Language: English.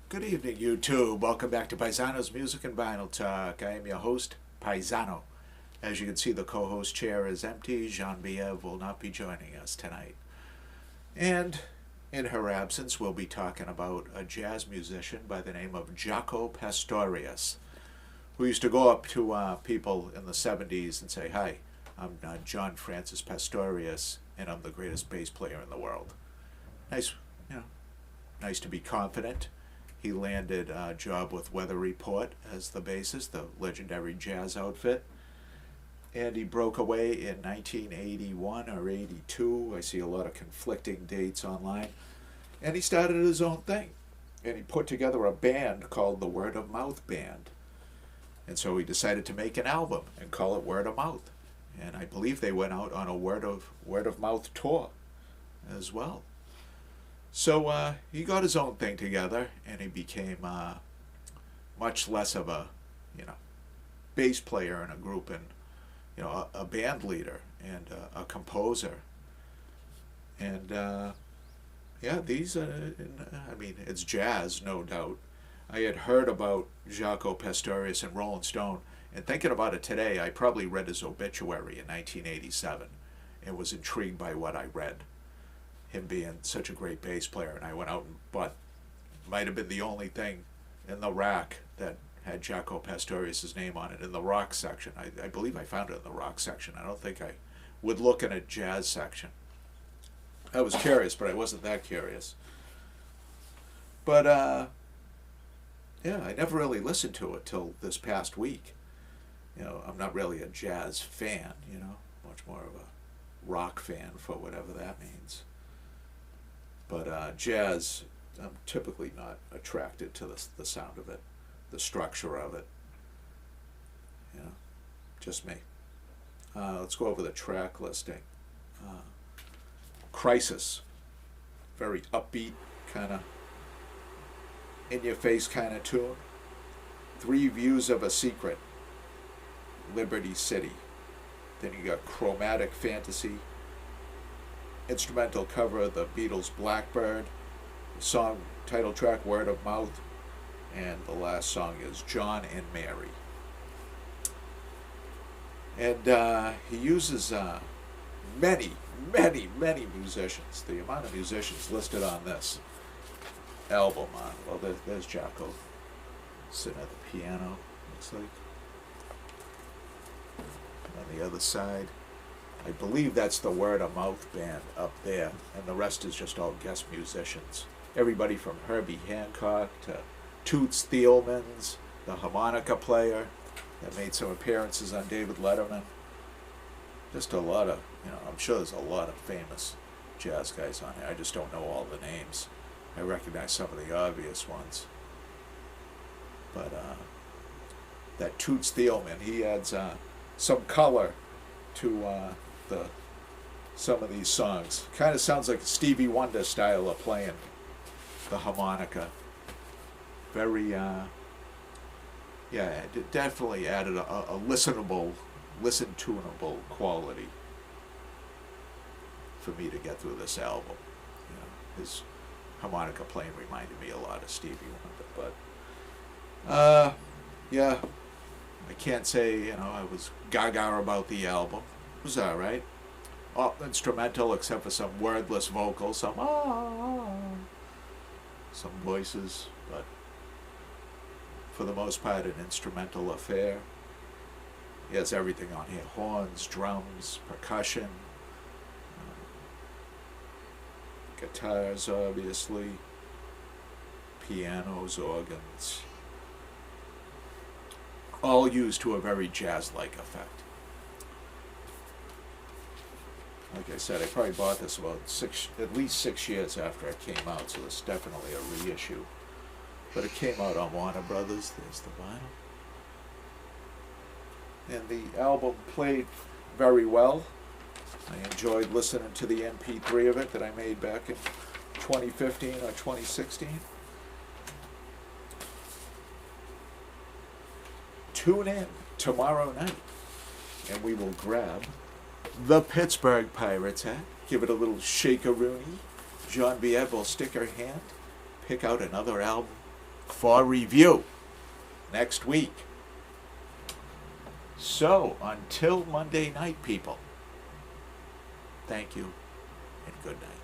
Good evening, YouTube. Welcome back to Paisano's Music and Vinyl Talk. I am your host, Paisano. As you can see, the co-host chair is empty. Genevieve will not be joining us tonight. And in her absence, we'll be talking about a jazz musician by the name of Jaco Pastorius, who used to go up to people in the 70s and say, "Hi, I'm John Francis Pastorius, and I'm the greatest bass player in the world." Nice, you know, nice to be confident. He landed a job with Weather Report as the bassist, the legendary jazz outfit. And he broke away in 1981 or 82. I see a lot of conflicting dates online. And he started his own thing. And he put together a band called the Word of Mouth Band. And so he decided to make an album and call it Word of Mouth. And I believe they went out on a Word of Mouth tour as well. So he got his own thing together, and he became much less of a, bass player in a group, and a band leader and a composer. And yeah, it's jazz, no doubt. I had heard about Jaco Pastorius and Rolling Stone, and thinking about it today, I probably read his obituary in 1987 and was intrigued by what I read. Him being such a great bass player, and I went out and bought, might have been the only thing in the rack that had Jaco Pastorius' name on it in the rock section. I believe I found it in the rock section. I don't think I would look in a jazz section. I was curious, but I wasn't that curious. But yeah, I never really listened to it till this past week. I'm not really a jazz fan, much more of a rock fan, for whatever that means. But jazz, I'm typically not attracted to the sound of it, the structure of it. Just me. Let's go over the track listing. Crisis, very upbeat, kind of in-your-face kind of tune. Three Views of a Secret, Liberty City. Then you got Chromatic Fantasy, instrumental cover of the Beatles' Blackbird, song title track Word of Mouth, and the last song is John and Mary. And he uses many musicians. The amount of musicians listed on this album, there's Jaco sitting at the piano, looks like. On the other side, I believe that's the Word of Mouth Band up there, and the rest is just all guest musicians. Everybody from Herbie Hancock to Toots Thielmans, the harmonica player that made some appearances on David Letterman. Just a lot of, I'm sure there's a lot of famous jazz guys on there. I just don't know all the names. I recognize some of the obvious ones. But that Toots Thielman, he adds some color to some of these songs. Kind of sounds like a Stevie Wonder style of playing the harmonica. Very, yeah, it definitely added a listen-tunable quality for me to get through this album. His harmonica playing reminded me a lot of Stevie Wonder, but yeah, I can't say, I was gaga about the album. It was alright. All instrumental except for some wordless vocals, some voices, but for the most part an instrumental affair. He has everything on here: horns, drums, percussion, guitars obviously, pianos, organs, all used to a very jazz-like effect. Like I said, I probably bought this about at least 6 years after it came out, so it's definitely a reissue. But it came out on Warner Brothers. There's the vinyl. And the album played very well. I enjoyed listening to the MP3 of it that I made back in 2015 or 2016. Tune in tomorrow night, and we will grab the Pittsburgh Pirates hat, give it a little shake-a-rooney. Genevieve will stick her hand pick out another album for review next week. So, until Monday night, people, thank you and good night.